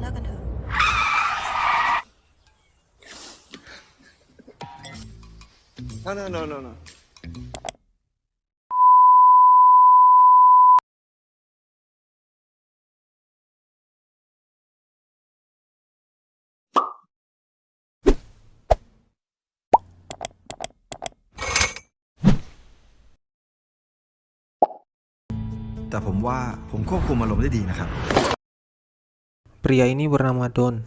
เลิกกันเถอะ No, no, no, no, no. Pria ini bernama Don,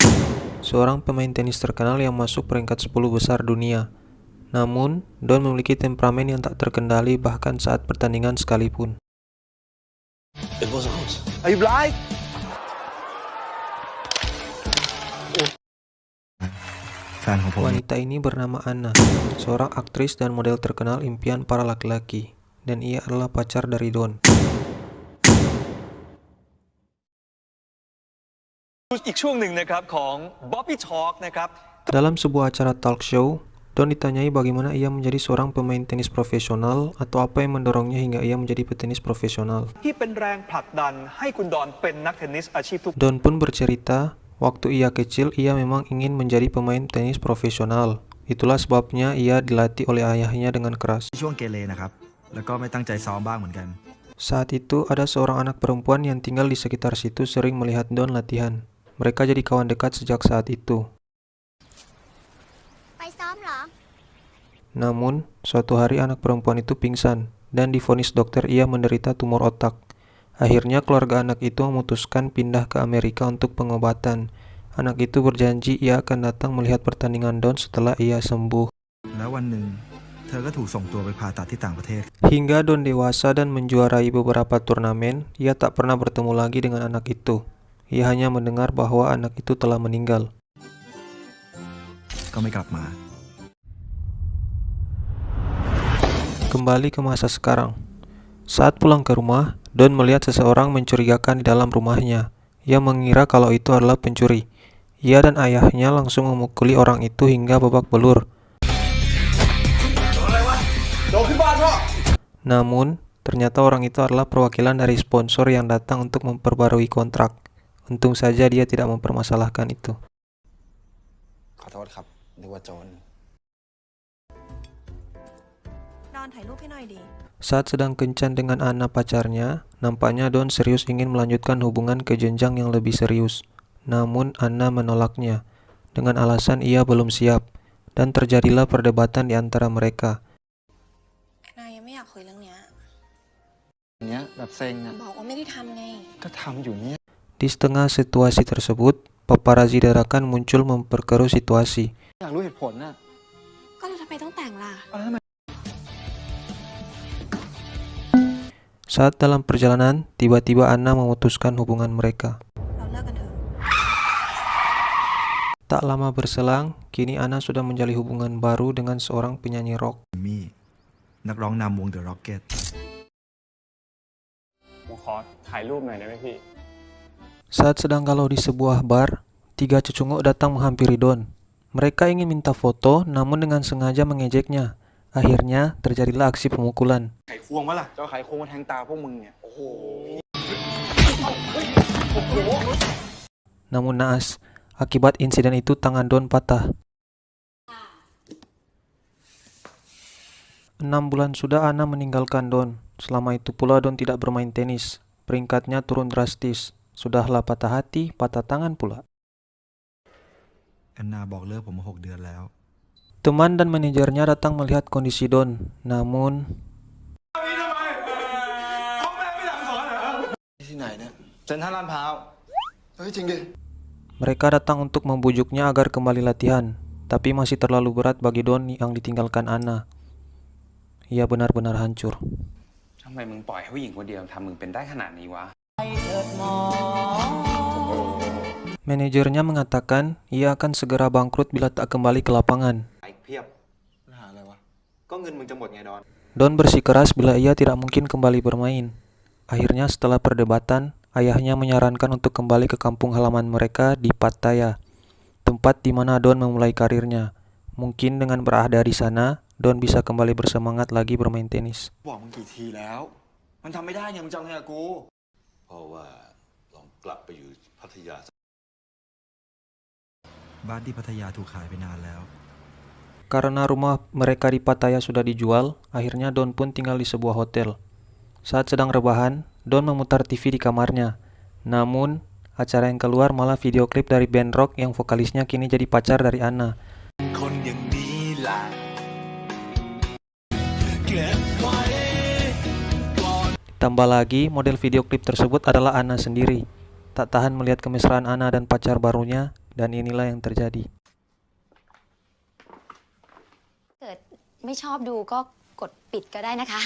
seorang pemain tenis terkenal yang masuk peringkat 10 besar dunia. Namun, Don memiliki temperamen yang tak terkendali bahkan saat pertandingan sekalipun. It was ours. Are you blind? Wanita ini bernama Anna, seorang aktris dan model terkenal impian para laki-laki, dan ia adalah pacar dari Don. อีกช่วงหนึ่งนะครับของ Bobby Talk นะครับ Dalam sebuah acara talk show, Don ditanyai bagaimana ia menjadi seorang pemain tenis profesional atau apa yang mendorongnya hingga ia menjadi petenis profesional. ที่เป็นแรงผลักดันให้คุณดอนเป็นนักเทนนิสอาชีพทุก Don pun bercerita, waktu ia kecil ia memang ingin menjadi pemain tenis profesional. Itulah sebabnya ia dilatih oleh ayahnya dengan keras. Saat itu ada seorang anak perempuan yang tinggal di sekitar situ sering melihat Don latihan. Mereka jadi kawan dekat sejak saat itu. Namun, suatu hari anak perempuan itu pingsan dan divonis dokter ia menderita tumor otak. Akhirnya keluarga anak itu memutuskan pindah ke Amerika untuk pengobatan. Anak itu berjanji ia akan datang melihat pertandingan Don setelah ia sembuh. Hingga Don dewasa dan menjuarai beberapa turnamen, ia tak pernah bertemu lagi dengan anak itu. Ia hanya mendengar bahwa anak itu telah meninggal. Kembali ke masa sekarang. Saat pulang ke rumah, Don melihat seseorang mencurigakan di dalam rumahnya. Ia mengira kalau itu adalah pencuri. Ia dan ayahnya langsung memukuli orang itu hingga babak belur. Namun, ternyata orang itu adalah perwakilan dari sponsor yang datang untuk memperbarui kontrak. Untung saja dia tidak mempermasalahkan itu. ขอโทษครับนึกว่าโจร ดอนถ่ายรูปให้หน่อยดิ Saat sedang kencan dengan Anna pacarnya, nampaknya Don serius ingin melanjutkan hubungan ke jenjang yang lebih serius. Namun Anna menolaknya, dengan alasan ia belum siap, dan terjadilah perdebatan di antara mereka. นายยังไม่อยากคุยเรื่องเนี้ย เนี้ยแบบเซ็งอ่ะ บอกว่าไม่ได้ทำไง ก็ทำอยู่เนี่ย Di setengah situasi tersebut, paparazi dadakan muncul memperkeruh situasi. อยากรู้เหตุผลน่ะ ก็เราทำไมต้องแต่งล่ะ ทำไม Saat dalam perjalanan, tiba-tiba Anna memutuskan hubungan mereka. เราเลิกกันเถอะ Tak lama berselang, kini Anna sudah menjalin hubungan baru dengan seorang penyanyi rock. นักร้องนำวง The Rocket ผมขอถ่ายรูปหน่อยได้ไหมพี่ Saat sedang galau di sebuah bar, 3 cecunguk datang menghampiri Don. Mereka ingin minta foto, namun dengan sengaja mengejeknya. Akhirnya, terjadilah aksi pemukulan. ไขควงวะล่ะเจ้าไขควงมาแทงตาพวกมึงเนี่ยโอ้โห Namun naas, akibat insiden itu tangan Don patah. 6 bulan sudah Anna meninggalkan Don. Selama itu pula Don tidak bermain tenis. Peringkatnya turun drastis. Sudahlah patah hati, patah tangan pula. แอนนาบอกเลิกผมมา6 เดือนแล้ว Teman dan manajernya datang melihat kondisi Don. Namun, ที่ไหนเนี่ยเซ็นทรัลลาดพร้าวเฮ้ยจริงดิ mereka datang untuk membujuknya agar kembali latihan. Tapi masih terlalu berat bagi Don yang ditinggalkan Anna. Ia benar-benar hancur. ทำไมมึงปล่อยให้ผู้หญิงคนเดียวทำมึงเป็นได้ขนาดนี้วะ Manajernya mengatakan ia akan segera bangkrut bila tak kembali ke lapangan. ไอ้เพียบปัญหาอะไรวะก็เงินมึงจะหมดไงดอน Don bersikeras bila ia tidak mungkin kembali bermain. Akhirnya setelah perdebatan, ayahnya menyarankan untuk kembali ke kampung halaman mereka di Pattaya, tempat di mana Don memulai karirnya. Mungkin dengan berada di sana, Don bisa kembali bersemangat lagi bermain tenis. บอกมึงกี่ทีแล้ว มันทำไม่ได้ไงมึงจะเอาไงกับกู เพราะว่าลองกลับไปอยู่พัทยา บ้านที่พัทยาถูกขายไปนานแล้ว Karena rumah mereka di Pattaya sudah dijual, akhirnya Don pun tinggal di sebuah hotel. Saat sedang rebahan, Don memutar TV di kamarnya. Namun, acara yang keluar malah video klip dari band rock yang vokalisnya kini jadi pacar dari Anna. Tambah lagi, model video klip tersebut adalah Anna sendiri. Tak tahan melihat kemesraan Anna dan pacar barunya, dan inilah yang terjadi. เกิดไม่ชอบดูก็กดปิดก็ได้นะคะ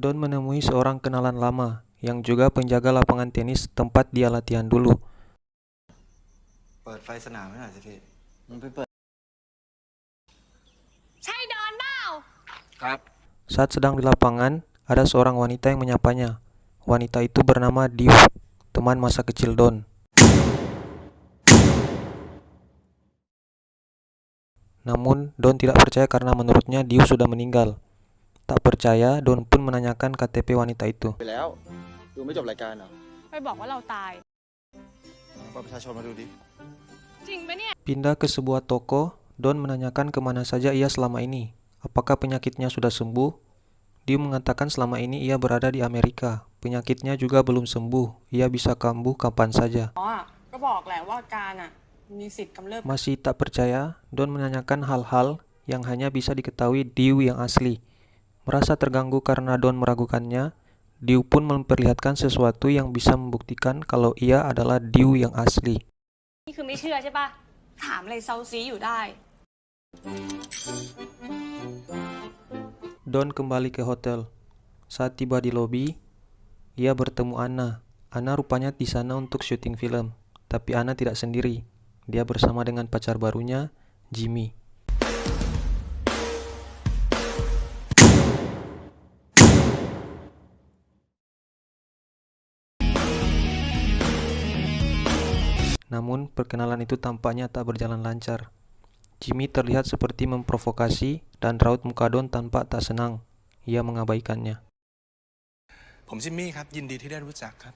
Don menemui seorang kenalan lama, yang juga penjaga lapangan tenis tempat dia latihan dulu. เปิดไฟสนามให้หน่อยสิพี่ มึงไปเปิด ใช่ดอนเปล่า ครับ Saat sedang di lapangan, ada seorang wanita yang menyapanya. Wanita itu bernama Diu, teman masa kecil Don. Namun, Don tidak percaya karena menurutnya Diu sudah meninggal. Tak percaya, Don pun menanyakan KTP wanita itu. ไปแล้วดูไม่จบรายการเหรอ ไปบอกว่าเราตาย บัตรประชาชนมาดูดิ จริงปะเนี่ย Pindah ke sebuah toko, Don menanyakan kemana saja ia selama ini. Apakah penyakitnya sudah sembuh? Diu mengatakan selama ini ia berada di Amerika. Penyakitnya juga belum sembuh. Ia bisa kambuh kapan saja. อ๋อก็บอกแหละว่าการมีสิทธิ์กำเริบ Masih tak percaya, Don menanyakan hal-hal yang hanya bisa diketahui Diu yang asli. Merasa terganggu karena Don meragukannya, Diu pun memperlihatkan sesuatu yang bisa membuktikan kalau ia adalah Diu yang asli. นี่คือไม่เชื่อใช่ปะถามอะไรเซาซีอยู่ได้ Don kembali ke hotel. Saat tiba di lobi, ia bertemu Anna. Anna rupanya di sana untuk syuting film, tapi Anna tidak sendiri. Dia bersama dengan pacar barunya, Jimmy. Namun, perkenalan itu tampaknya tak berjalan lancar. Jimmy terlihat seperti memprovokasi dan raut muka Don tampak tak senang. Ia mengabaikannya. ผมจิมมี่ครับ ยินดีที่ได้รู้จักครับ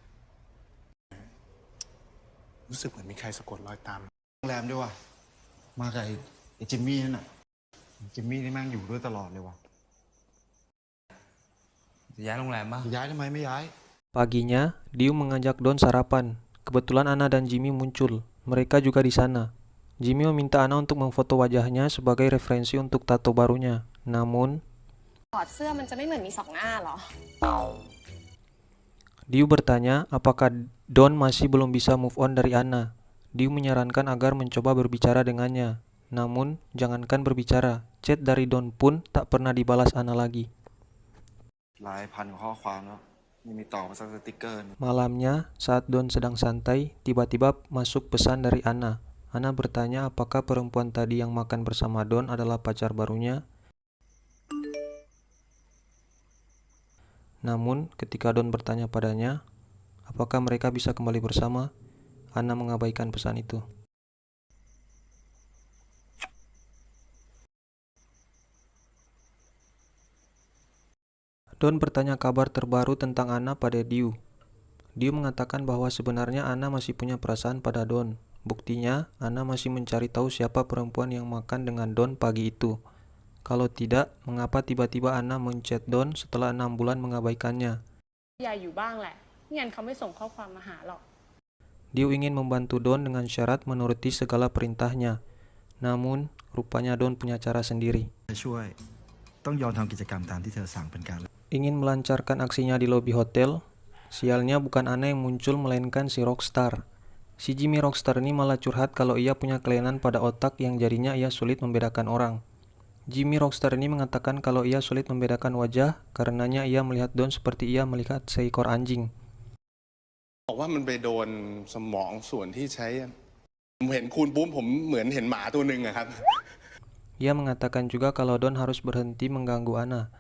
รู้สึกเหมือนมีใครสะกดรอยตาม โรงแรมด้วยว่ะ มากับไอ้จิมมี่นั่นน่ะ จิมมี่นี่แม่งอยู่ด้วยตลอดเลยว่ะ จะย้ายโรงแรมป่ะ จะย้ายทำไมไม่ย้าย Paginya, Diu mengajak Don sarapan. Kebetulan Anna dan Jimmy muncul. Mereka juga di sana. Jimmy meminta Anna untuk memfoto wajahnya sebagai referensi untuk tato barunya. Namun, ถอดเสื้อมันจะไม่เหมือนมีสองหน้าเหรอ Diu bertanya apakah Don masih belum bisa move on dari Anna. Diu menyarankan agar mencoba berbicara dengannya. Namun, jangankan berbicara, chat dari Don pun tak pernah dibalas Anna lagi. หลายพันข้อความแล้วยังมีต่อมาสักสติกเกอร์ Malamnya, saat Don sedang santai, tiba-tiba masuk pesan dari Anna. Anna bertanya apakah perempuan tadi yang makan bersama Don adalah pacar barunya. Namun, ketika Don bertanya padanya, apakah mereka bisa kembali bersama, Anna mengabaikan pesan itu. Don bertanya kabar terbaru tentang Anna pada Diu. Diu mengatakan bahwa sebenarnya Anna masih punya perasaan pada Don. Buktinya, Anna masih mencari tahu siapa perempuan yang makan dengan Don pagi itu. Kalau tidak, mengapa tiba-tiba Anna menchat Don setelah 6 bulan mengabaikannya? ยายอยู่บ้างแหละไม่งั้นเขาไม่ส่งข้อความมาหาหรอก Diu ingin membantu Don dengan syarat menuruti segala perintahnya. Namun, rupanya Don punya cara sendiri. จะช่วย ต้องยอมทำกิจกรรมตามที่เธอสั่งเป็นการ Ingin melancarkan aksinya di lobi hotel, sialnya bukan Anna yang muncul melainkan si Rockstar. Si Jimmy Rockstar ini malah curhat kalau ia punya kelainan pada otak yang jadinya ia sulit membedakan orang. Jimmy Rockstar ini mengatakan kalau ia sulit membedakan wajah karenanya ia melihat Don seperti ia melihat seekor anjing. บอกว่ามันไปโดนสมองส่วนที่ใช้ผมเห็นคุณปุ๊บผมเหมือนเห็นหมาตัวหนึ่งอะครับ Ia mengatakan juga kalau Don harus berhenti mengganggu Anna.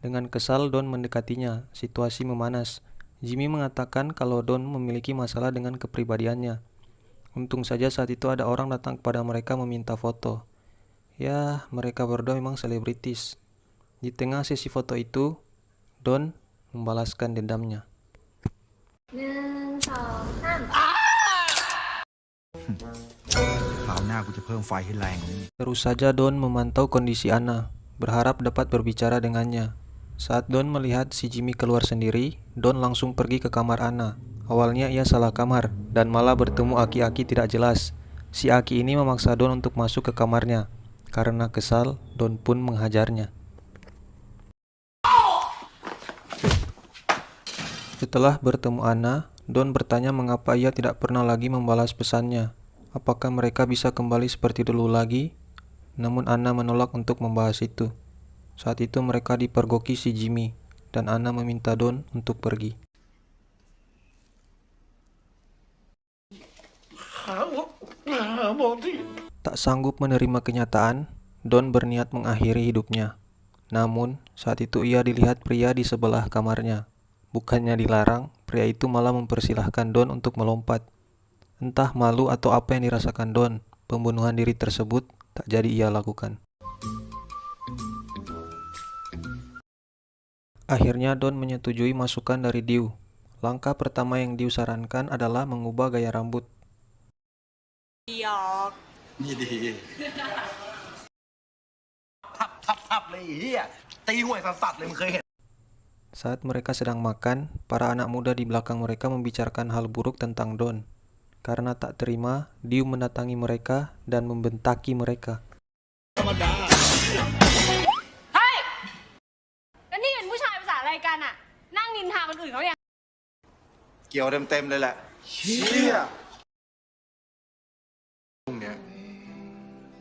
Dengan kesal Don mendekatinya, situasi memanas. Jimmy mengatakan kalau Don memiliki masalah dengan kepribadiannya. Untung saja saat itu ada orang datang kepada mereka meminta foto. Ya, mereka berdua memang selebritis. Di tengah sesi foto itu, Don membalaskan dendamnya. 1, 2, 3 ไป กูจะเพิ่มไฟให้แรงกว่านี้ Terus saja Don memantau kondisi Anna, berharap dapat berbicara dengannya. Saat Don melihat si Jimmy keluar sendiri, Don langsung pergi ke kamar Anna. Awalnya ia salah kamar, dan malah bertemu aki-aki tidak jelas. Si aki ini memaksa Don untuk masuk ke kamarnya. Karena kesal, Don pun menghajarnya. Setelah bertemu Anna, Don bertanya mengapa ia tidak pernah lagi membalas pesannya. Apakah mereka bisa kembali seperti dulu lagi? Namun Anna menolak untuk membahas itu. Saat itu mereka dipergoki si Jimmy, dan Anna meminta Don untuk pergi. Tak sanggup menerima kenyataan, Don berniat mengakhiri hidupnya. Namun, saat itu ia dilihat pria di sebelah kamarnya. Bukannya dilarang, pria itu malah mempersilahkan Don untuk melompat. Entah malu atau apa yang dirasakan Don, pembunuhan diri tersebut tak jadi ia lakukan. Akhirnya Don menyetujui masukan dari Diu. Langkah pertama yang Diu sarankan adalah mengubah gaya rambut. นี่ดีทับเลยไอ้เหี้ยตีห่วยสัสๆเลยมึงเคยเห็น Saat mereka sedang makan, para anak muda di belakang mereka membicarakan hal buruk tentang Don. Karena tak terima, Diu mendatangi mereka dan membentaki mereka. เฮ้ยแล้วนี่เป็นผู้ชายภาษาอะไรกันอะนั่งนินทาคนอื่นเขาเนี่ย เกี่ยวเต็มๆเลยแหละ เชี่ยตรงเนี้ย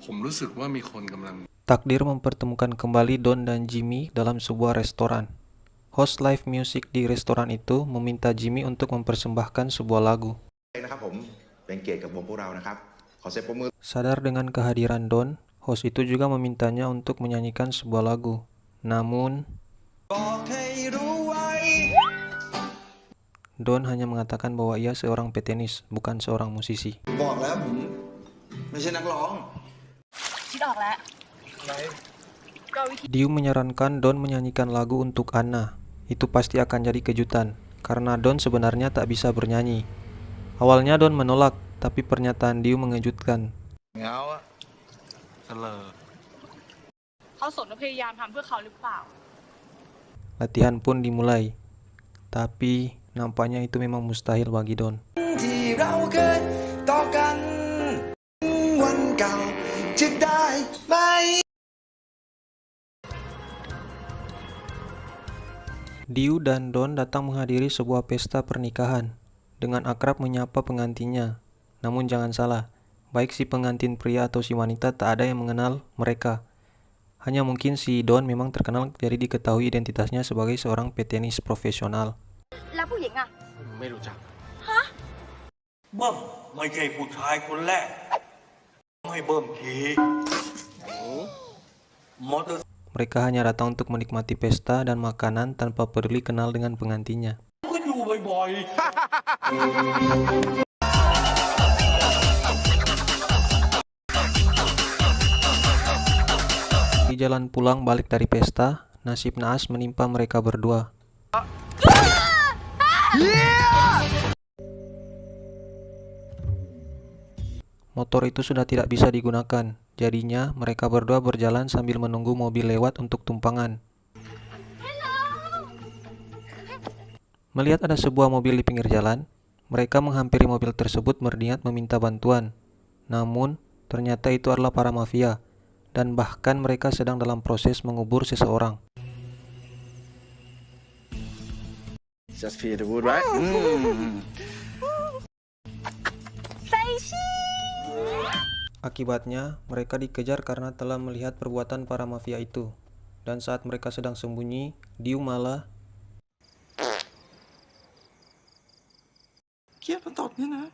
ผมรู้สึกว่ามีคนกำลัง Takdir mempertemukan kembali Don dan Jimmy dalam sebuah restoran. Host live music di restoran itu meminta Jimmy untuk mempersembahkan sebuah lagu. นะครับผมเป็นเกียรติกับวงพวกเรานะครับขอเสียงปรบมือ Sadar dengan kehadiran Don, host itu juga memintanya untuk menyanyikan sebuah lagu. Namun, Don hanya mengatakan bahwa ia seorang petenis, bukan seorang musisi. บอกแล้วผมไม่ใช่นักร้อง คิดออกแล้ว Diu menyarankan Don menyanyikan lagu untuk Anna. Itu pasti akan jadi kejutan, karena Don sebenarnya tak bisa bernyanyi. Awalnya Don menolak, tapi pernyataan Diu mengejutkan. เงาอะเสลอ เขาสนว่าพยายามทำเพื่อเขาหรือเปล่า Latihan pun dimulai. Tapi nampaknya itu memang mustahil bagi Don. ที่เราเคยต่อกันวันเก่าจะได้ไหม Diu dan Don datang menghadiri sebuah pesta pernikahan. Dengan akrab menyapa pengantinnya. Namun jangan salah, baik si pengantin pria atau si wanita tak ada yang mengenal mereka. Hanya mungkin si Don memang terkenal jadi diketahui identitasnya sebagai seorang petenis profesional. แล้วผู้หญิงอะ ไม่รู้จัก เบิ้มไม่ใช่ผู้ชายคนแรกให้เบิ้มขี่มอเตอร์ Mereka hanya datang untuk menikmati pesta dan makanan tanpa peduli kenal dengan pengantinnya. ก็อยู่บ่อยๆ Di jalan pulang balik dari pesta, nasib naas menimpa mereka berdua. Motor itu sudah tidak bisa digunakan, jadinya mereka berdua berjalan sambil menunggu mobil lewat untuk tumpangan. Melihat ada sebuah mobil di pinggir jalan, mereka menghampiri mobil tersebut berniat meminta bantuan. Namun, ternyata itu adalah para mafia, dan bahkan mereka sedang dalam proses mengubur seseorang. just feel the wood right Akibatnya, mereka dikejar karena telah melihat perbuatan para mafia itu. Dan saat mereka sedang sembunyi, Diu malah เกียดมันตดนี่นะ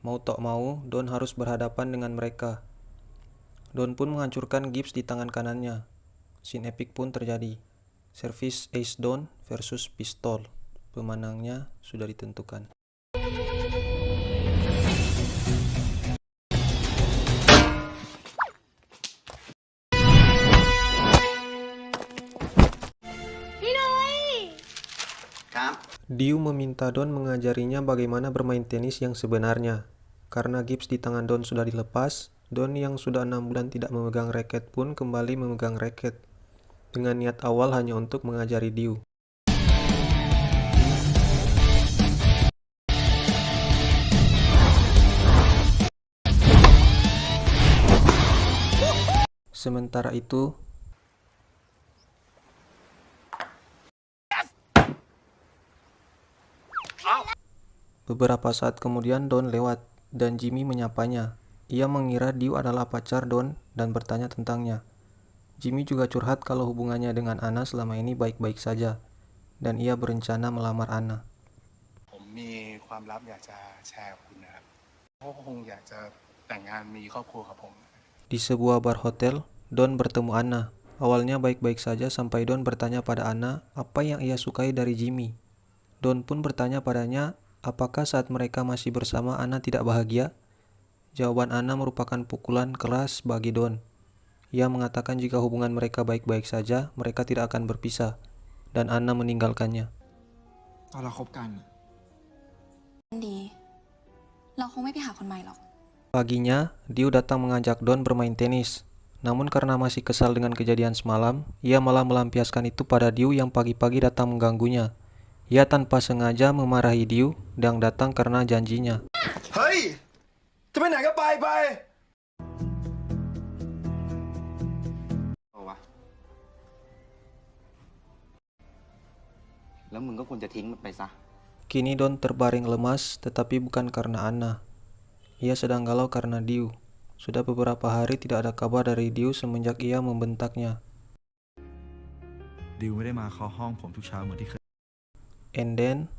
mau tak mau, Don harus berhadapan dengan mereka. Don pun menghancurkan gips di tangan kanannya. Scene epic pun terjadi. Servis Ace Don versus Pistol. Pemenangnya sudah ditentukan. Diu meminta Don mengajarinya bagaimana bermain tenis yang sebenarnya. Karena gips di tangan Don sudah dilepas, Don yang sudah 6 bulan tidak memegang raket pun kembali memegang raket, dengan niat awal hanya untuk mengajari Diu. Sementara itu, beberapa saat kemudian Don lewat dan Jimmy menyapanya. Ia mengira Diu adalah pacar Don dan bertanya tentangnya. Jimmy juga curhat kalau hubungannya dengan Anna selama ini baik-baik saja dan ia berencana melamar Anna. ผมมีความลับอยากจะแชร์กับคุณนะครับเขาคงอยากจะแต่งงานมีครอบครัวกับผม Di sebuah bar hotel, Don bertemu Anna. Awalnya baik-baik saja sampai Don bertanya pada Anna apa yang ia sukai dari Jimmy. Don pun bertanya padanya apakah saat mereka masih bersama Anna tidak bahagia. Jawaban Anna merupakan pukulan keras bagi Don. Ia mengatakan jika hubungan mereka baik-baik saja, mereka tidak akan berpisah, dan Anna meninggalkannya. ตอนเราคบกัน ดีเราคงไม่ไปหาคนใหม่หรอก Paginya, Diu datang mengajak Don bermain tenis. Namun karena masih kesal dengan kejadian semalam, ia malah melampiaskan itu pada Diu yang pagi-pagi datang mengganggunya. Ia tanpa sengaja memarahi Diu yang datang karena janjinya. เฮ้ย จะไปไหนก็ไปไป เอาวะ แล้วมึงก็ควรจะทิ้งมันไปซะ Kini Don terbaring lemas, tetapi bukan karena Anna. Ia sedang galau karena Diu. Sudah beberapa hari tidak ada kabar dari Diu semenjak ia membentaknya. ดิวไม่ได้มาเคาะห้องผมทุกเช้าเหมือนที่เคย And then,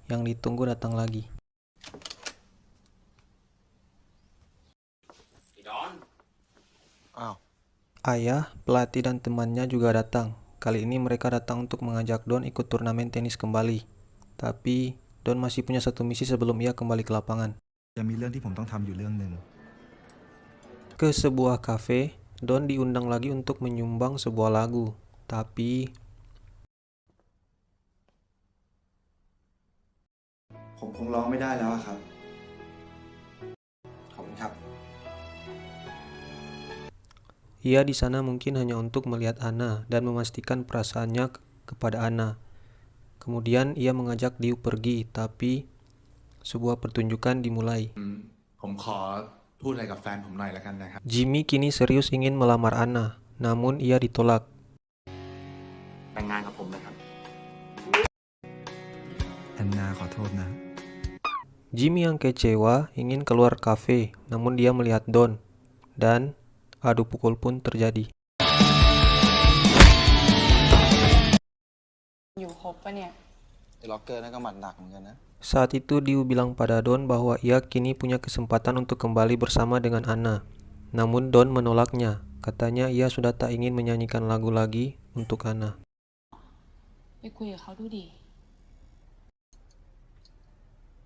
yang ditunggu datang lagi. Ayah, pelatih dan temannya juga datang. Kali ini mereka datang untuk mengajak Don ikut turnamen tenis kembali. Tapi, Don masih punya satu misi sebelum ia kembali ke lapangan. ยังมีเรื่องที่ผมต้องทำอยู่เรื่องหนึ่ง Ke sebuah kafe, Don diundang lagi untuk menyumbang sebuah lagu. Tapi, ผมคงร้องไม่ได้แล้วอะครับ ขอบคุณครับ ia di sana mungkin hanya untuk melihat Anna dan memastikan perasaannya kepada Anna. Kemudian ia mengajak Diu pergi, tapi sebuah pertunjukan dimulai. ผมขอพูดอะไรกับแฟนผมหน่อยแล้วกันนะครับ Jimmy kini serius ingin melamar Anna, namun ia ditolak. แต่งงานกับผมนะครับ แอนนาขอโทษนะ Jimmy yang kecewa ingin keluar kafe, namun dia melihat Don, dan adu pukul pun terjadi. อยู่ครบปะเนี่ย ไอ้ล็อกเกอร์นั่นก็หมัดหนักเหมือนกันนะ Saat itu Diu bilang pada Don bahwa ia kini punya kesempatan untuk kembali bersama dengan Anna. Namun Don menolaknya, katanya ia sudah tak ingin menyanyikan lagu lagi untuk Anna. ไปคุยกับเขาดูดิ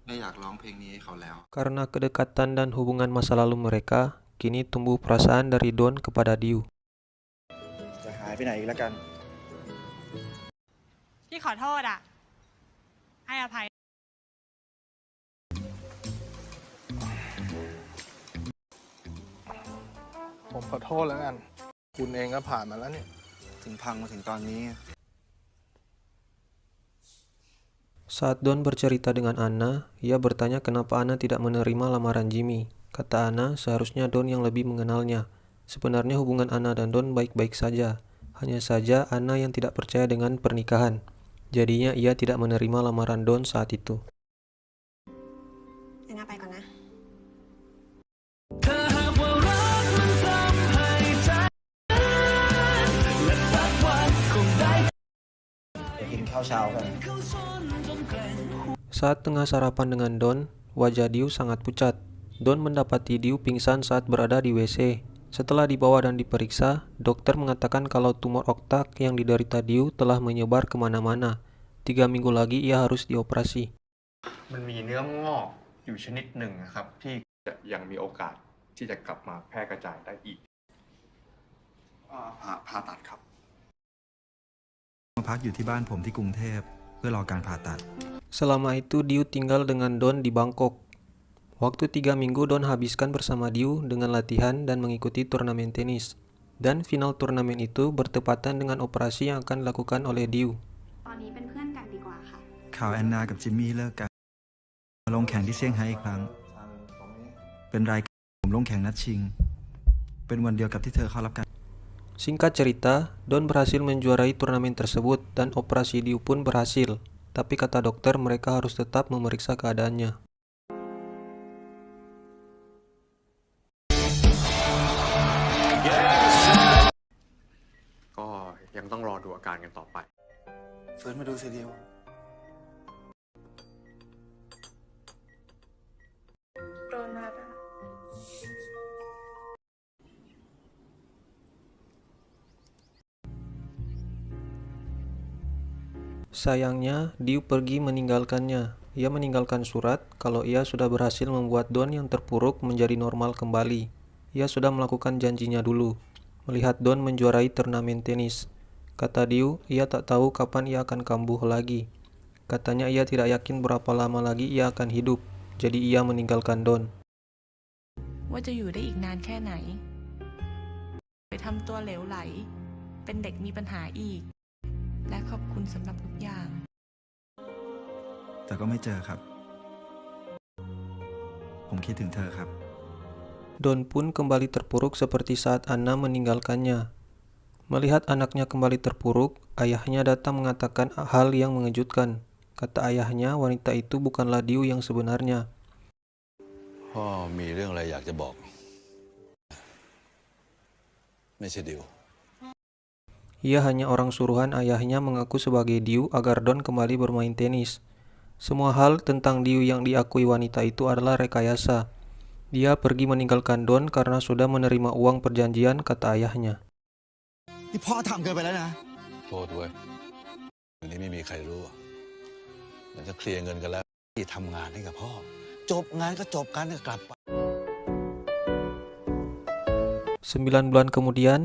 ไม่อยากร้องเพลงนี้ให้เขาแล้ว Karena kedekatan dan hubungan masa lalu mereka, kini tumbuh perasaan dari Don kepada Diu. จะหายไปไหนอีกแล้วกัน พี่ขอโทษอ่ะ ให้อภัย ผมขอโทษแล้วกัน คุณเองก็ผ่านมาแล้วเนี่ย ถึงพังมาถึงตอนนี้ Saat Don bercerita dengan Anna, ia bertanya kenapa Anna tidak menerima lamaran Jimmy. Kata Anna, seharusnya Don yang lebih mengenalnya. Sebenarnya hubungan Anna dan Don baik-baik saja. Hanya saja Anna yang tidak percaya dengan pernikahan. Jadinya ia tidak menerima lamaran Don saat itu. แอนนาไปก่อนนะ ไปกินข้าวเช้ากัน Saat tengah sarapan dengan Don, wajah Diu sangat pucat. Don mendapati Diu pingsan saat berada di WC. Setelah dibawa dan diperiksa, dokter mengatakan kalau tumor otak yang diderita Diu telah menyebar kemana-mana. 3 minggu lagi ia harus dioperasi. มันมีเนื้องอกอยู่ชนิดหนึ่งนะครับ ที่จะยังมีโอกาสที่จะกลับมาแพร่กระจายได้อีก ผ่าตัดครับ มาพักอยู่ที่บ้านผมที่กรุงเทพเพื่อรอการผ่าตัด Selama itu Diu tinggal dengan Don di Bangkok. Waktu 3 minggu Don habiskan bersama Diu dengan latihan dan mengikuti turnamen tenis. Dan final turnamen itu bertepatan dengan operasi yang akan dilakukan oleh Diu. ตอนนี้เป็นเพื่อนกันดีกว่าค่ะ ข่าวแอนนากับจิมมี่เลิกกันมาลงแข่งที่เซี่ยงไฮ้อีกครั้ง เป็นรายการผมลงแข่งนัดชิง เป็นวันเดียวกับที่เธอเข้ารับการ Singkat cerita, Don berhasil menjuarai turnamen tersebut dan operasi Diu pun berhasil. Tapi kata dokter mereka harus tetap memeriksa keadaannya. Yes! ก็ยังต้องรอดูอาการกันต่อไป เฟิร์นมาดูสิเดียว Ronara. Sayangnya, Diu pergi meninggalkannya. Ia meninggalkan surat kalau ia sudah berhasil membuat Don yang terpuruk menjadi normal kembali. Ia sudah melakukan janjinya dulu, melihat Don menjuarai turnamen tenis. Kata Diu, ia tak tahu kapan ia akan kambuh lagi. Katanya ia tidak yakin berapa lama lagi ia akan hidup, jadi ia meninggalkan Don. ว่าจะอยู่ได้อีกนานแค่ไหน ไปทำตัวเหลวไหล เป็นเด็กมีปัญหาอีก และขอบคุณสำหรับทุกอย่าง แต่ก็ไม่เจอครับ ผมคิดถึงเธอครับ Don pun kembali terpuruk seperti saat Anna meninggalkannya. Melihat anaknya kembali terpuruk, ayahnya datang mengatakan hal yang mengejutkan. Kata ayahnya, wanita itu bukanlah Diu yang sebenarnya. พ่อมีเรื่องอะไรอยากจะบอก ไม่ใช่ดิว Ia hanya orang suruhan ayahnya mengaku sebagai Diu agar Don kembali bermain tenis. Semua hal tentang Diu yang diakui wanita itu adalah rekayasa. Dia pergi meninggalkan Don karena sudah menerima uang perjanjian, kata ayahnya. ที่พ่อทำเกินไปแล้วนะ โทษด้วยวันนี้ไม่มีใครรู้มันจะเคลียร์เงินกันแล้วที่ทำงานให้กับพ่อ จบงานก็จบกันก็กลับไป 9 bulan kemudian,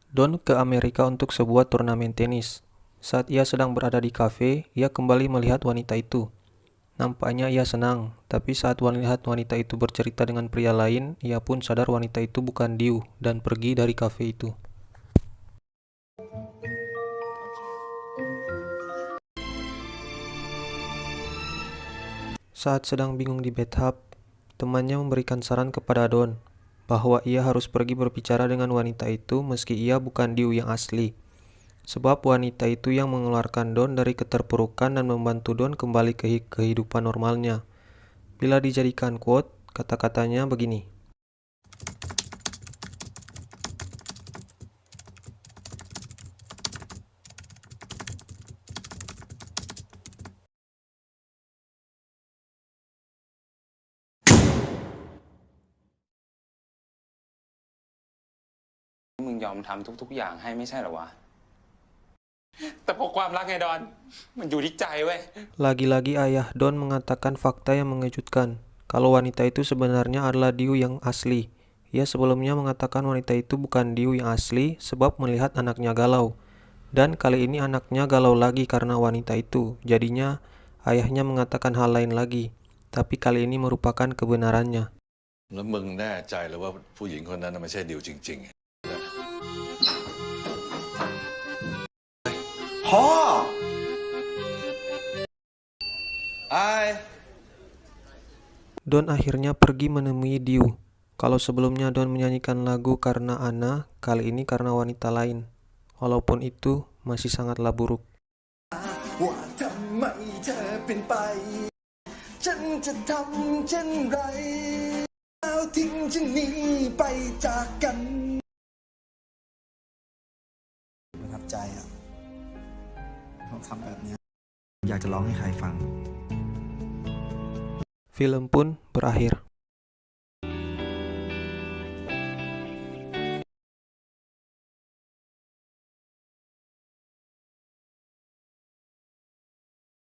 Don ke Amerika untuk sebuah turnamen tenis. Saat ia sedang berada di kafe, ia kembali melihat wanita itu. Nampaknya ia senang, tapi saat melihat wanita itu bercerita dengan pria lain, ia pun sadar wanita itu bukan Diu dan pergi dari kafe itu. Saat sedang bingung di bathtub, temannya memberikan saran kepada Don bahwa ia harus pergi berbicara dengan wanita itu meski ia bukan Diu yang asli. Sebab wanita itu yang mengeluarkan Don dari keterpurukan dan membantu Don kembali ke kehidupan normalnya. Bila dijadikan quote, kata-katanya begini.มึงยอมทำทุกๆอย่างให้ไม่ใช่เหรอวะ แต่พอความรักไงดอน มันอยู่ที่ใจเว้ย Lagi-lagi ayah Don mengatakan fakta yang mengejutkan. Kalau wanita itu sebenarnya adalah Diu yang asli. Ia sebelumnya mengatakan wanita itu bukan Diu yang asli sebab melihat anaknya galau. Dan kali ini anaknya galau lagi karena wanita itu. Jadinya ayahnya mengatakan hal lain lagi. Tapi kali ini merupakan kebenarannya. แล้วมึงแน่ใจหรือว่าผู้หญิงคนนั้นน่ะไม่ใช่ดิวจริงๆ พ่อ Don akhirnya pergi menemui Diu. Kalau sebelumnya Don menyanyikan lagu karena Anna, kali ini karena wanita lain. Walaupun itu masih sangatlah buruk. ว่าทำไมเธอเป็นไป ฉันจะทำเช่นไรแล้วทิ้งฉันหนีไปจากกัน ประทับใจอ่ะเขาทำแบบนี้อยากจะร้องให้ใครฟัง Film pun berakhir.